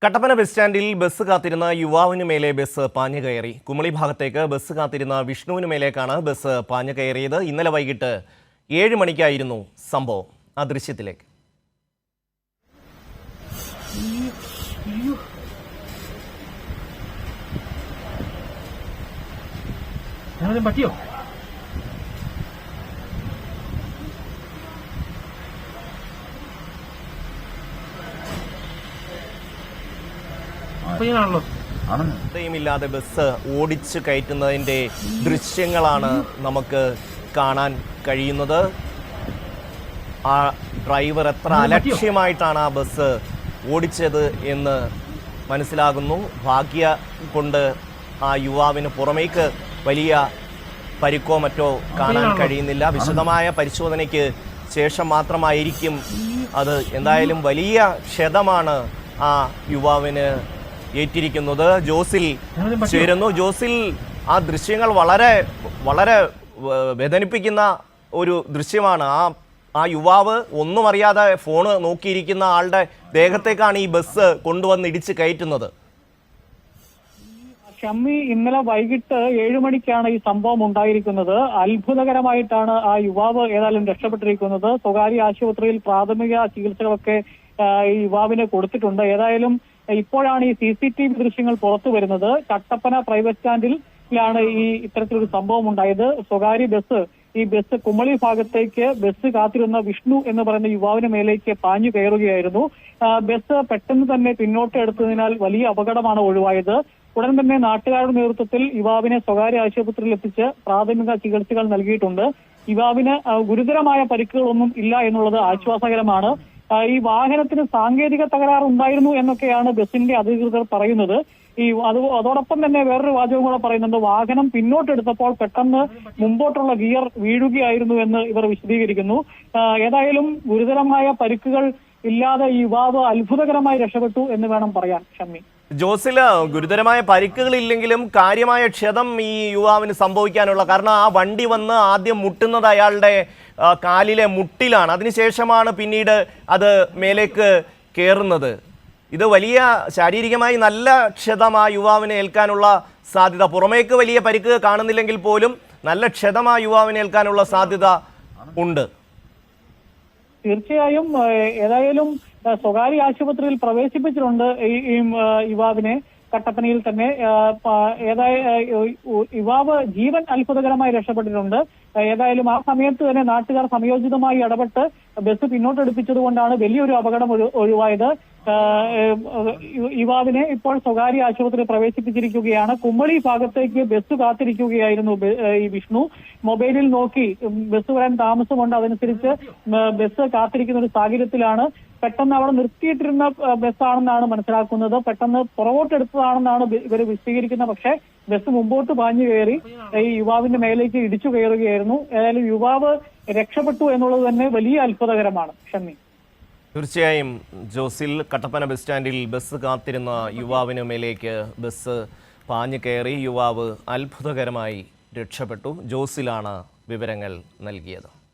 Kattappana bus സ്റ്റാൻഡിൽ bus കാത്തിരുന്ന യുവാവിന് മേലെ ബസ് പാഞ്ഞു കയറി. കുമളി ഭാഗത്തേക്ക് ബസ് കാത്തിരുന്ന വിഷ്ണുവിന് മേലേക്കാണ് ബസ് പാഞ്ഞു കയറിയത്. ഇന്നലെ വൈകിട്ട് 7 മണിക്കായിരുന്നു സംഭവം. ആ ദൃശ്യത്തിലേക്ക്. പറ്റിയോ? ഇല്ലാതെ ബസ് ഓടിച്ചു കയറ്റുന്നതിന്റെ ദൃശ്യങ്ങളാണ് നമുക്ക് കാണാൻ കഴിയുന്നത്. ആ ഡ്രൈവർ എത്ര അലക്ഷ്യമായിട്ടാണ് ആ ബസ് ഓടിച്ചത് എന്ന് മനസ്സിലാകുന്നു. ഭാഗ്യ കൊണ്ട് ആ യുവാവിന് പുറമേക്ക് വലിയ പരിക്കോ മറ്റോ കാണാൻ കഴിയുന്നില്ല. വിശദമായ പരിശോധനയ്ക്ക് ശേഷം മാത്രമായിരിക്കും അത്. എന്തായാലും വലിയ ക്ഷതമാണ് ആ യുവാവിന് ഏറ്റിരിക്കുന്നത്. ജോസിൽ ചേരുന്നു. ജോസിൽ, ആ ദൃശ്യങ്ങൾ വളരെ വളരെ വേദനിപ്പിക്കുന്ന ഒരു ദൃശ്യമാണ്. ആ യുവാവ് ഒന്നും അറിയാതെ ഫോണ് നോക്കിയിരിക്കുന്ന ആളുടെ ദേഹത്തേക്കാണ് ഈ ബസ് കൊണ്ടുവന്ന് ഇടിച്ച് കയറ്റുന്നത്. ഷമ്മി, ഇന്നലെ വൈകിട്ട് 7 മണിക്കാണ് ഈ സംഭവം ഉണ്ടായിരിക്കുന്നത്. അത്ഭുതകരമായിട്ടാണ് ആ യുവാവ് ഏതായാലും രക്ഷപ്പെട്ടിരിക്കുന്നത്. സ്വകാര്യ ആശുപത്രിയിൽ പ്രാഥമിക ചികിത്സകളൊക്കെ ഈ യുവാവിന് കൊടുത്തിട്ടുണ്ട്. ഏതായാലും ഇപ്പോഴാണ് ഈ CCTV ദൃശ്യങ്ങൾ പുറത്തു വരുന്നത്. കട്ടപ്പന പ്രൈവറ്റ് സ്റ്റാൻഡിലാണ് ഈ ഇത്തരത്തിലൊരു സംഭവം ഉണ്ടായത്. സ്വകാര്യ ബസ് കുമളി ഭാഗത്തേക്ക് ബസ് കാത്തിരുന്ന വിഷ്ണു എന്ന് പറയുന്ന യുവാവിന് മേലേക്ക് പാഞ്ഞു കയറുകയായിരുന്നു. ബസ് പെട്ടെന്ന് തന്നെ പിന്നോട്ട് എടുത്തതിനാൽ വലിയ അപകടമാണ് ഒഴിവായത്. ഉടൻ തന്നെ നാട്ടുകാരുടെ നേതൃത്വത്തിൽ യുവാവിനെ സ്വകാര്യ ആശുപത്രിയിൽ എത്തിച്ച് പ്രാഥമിക ചികിത്സകൾ നൽകിയിട്ടുണ്ട്. യുവാവിന് ഗുരുതരമായ പരിക്കുകളൊന്നും ഇല്ല എന്നുള്ളത് ആശ്വാസകരമാണ്. ഈ വാഹനത്തിന് സാങ്കേതിക തകരാർ ഉണ്ടായിരുന്നു എന്നൊക്കെയാണ് ബസിന്റെ അധികൃതർ പറയുന്നത്. അതോടൊപ്പം തന്നെ വേറൊരു വാചകം കൂടെ പറയുന്നുണ്ട്. വാഹനം പിന്നോട്ടെടുത്തപ്പോൾ പെട്ടെന്ന് മുമ്പോട്ടുള്ള ഗിയർ വീഴുകയായിരുന്നു എന്ന് ഇവർ വിശദീകരിക്കുന്നു. ഏതായാലും ഗുരുതരമായ പരിക്കുകൾ ഇല്ലാതെ ഈ യുവാവ് അത്ഭുതകരമായി രക്ഷപ്പെട്ടു എന്ന് വേണം പറയാൻ. ഷമ്മി, ജോസില്, ഗുരുതരമായ പരിക്കുകളില്ലെങ്കിലും കാര്യമായ ക്ഷതം ഈ യുവാവിന് സംഭവിക്കാനുള്ള കാരണം ആ വണ്ടി വന്ന് ആദ്യം മുട്ടുന്നത് അയാളുടെ കാലിലെ മുട്ടിലാണ്. അതിനുശേഷമാണ് പിന്നീട് അത് മേലേക്ക് കയറുന്നത്. ഇത് വലിയ ശാരീരികമായി നല്ല ക്ഷതം ആ യുവാവിനെ ഏൽക്കാനുള്ള സാധ്യത, പുറമേക്ക് വലിയ പരിക്ക് കാണുന്നില്ലെങ്കിൽ പോലും നല്ല ക്ഷതം ആ യുവാവിനെ ഏൽക്കാനുള്ള സാധ്യത ഉണ്ട്. തീർച്ചയായും. ഏതായാലും സ്വകാര്യ ആശുപത്രിയിൽ പ്രവേശിപ്പിച്ചിട്ടുണ്ട് ഈ യുവാവിനെ. കട്ടപ്പനയിൽ തന്നെ യുവാവ് ജീവൻ അത്ഭുതകരമായി രക്ഷപ്പെട്ടിട്ടുണ്ട്. ഏതായാലും ആ സമയത്ത് തന്നെ നാട്ടുകാർ സംയോജിതമായി ഇടപെട്ട് ബസ് പിന്നോട്ടെടുപ്പിച്ചത് കൊണ്ടാണ് വലിയൊരു അപകടം ഒഴിവായത്. യുവാവിനെ ഇപ്പോൾ സ്വകാര്യ ആശുപത്രി പ്രവേശിപ്പിച്ചിരിക്കുകയാണ്. കുമളി ഭാഗത്തേക്ക് ബസ് കാത്തിരിക്കുകയായിരുന്നു ഈ വിഷ്ണു. മൊബൈലിൽ നോക്കി ബസ് വരാൻ താമസമുണ്ട്, അതനുസരിച്ച് ബസ് കാത്തിരിക്കുന്ന ഒരു സാഹചര്യത്തിലാണ് പെട്ടെന്ന് അവിടെ നിർത്തിയിട്ടിരുന്ന ബസ്സാണെന്നാണ് മനസ്സിലാക്കുന്നത്. പെട്ടെന്ന് പുറകോട്ടെടുത്തതാണെന്നാണ് ഇവർ വിശദീകരിക്കുന്നത്. പക്ഷേ ബസ് മുമ്പോട്ട് പാഞ്ഞു കയറി ഈ യുവാവിന്റെ മേലേക്ക് ഇടിച്ചു കയറുകയായിരുന്നു. ഏതായാലും യുവാവ് രക്ഷപ്പെട്ടു എന്നുള്ളത് തന്നെ വലിയ അത്ഭുതകരമാണ്. ഷമ്മി, തീർച്ചയായും ജോസിൽ, കട്ടപ്പന ബസ് സ്റ്റാൻഡിൽ ബസ് കാത്തിരുന്ന യുവാവിന് മേലേക്ക് ബസ് പാഞ്ഞു കയറി. യുവാവ് അത്ഭുതകരമായി രക്ഷപ്പെട്ടു. ജോസിലാണ് വിവരങ്ങൾ നൽകിയത്.